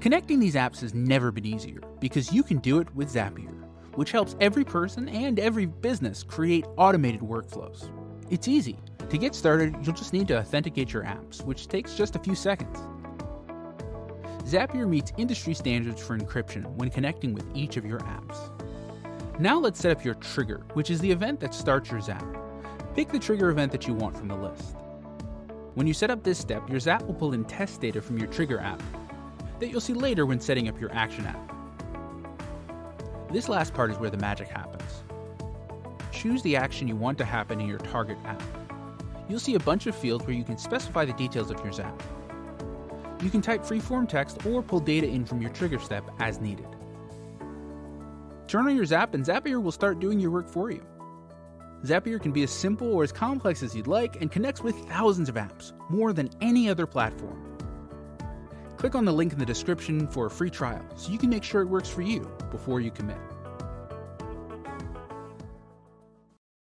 Connecting these apps has never been easier because you can do it with Zapier, which helps every person and every business create automated workflows. It's easy. To get started, you'll just need to authenticate your apps, which takes just a few seconds. Zapier meets industry standards for encryption when connecting with each of your apps. Now let's set up your trigger, which is the event that starts your Zap. Pick the trigger event that you want from the list. When you set up this step, your Zap will pull in test data from your trigger app that you'll see later when setting up your action app. This last part is where the magic happens. Choose the action you want to happen in your target app. You'll see a bunch of fields where you can specify the details of your Zap. You can type free-form text or pull data in from your trigger step as needed. Turn on your Zap and Zapier will start doing your work for you. Zapier can be as simple or as complex as you'd like and connects with thousands of apps, more than any other platform. Click on the link in the description for a free trial so you can make sure it works for you before you commit.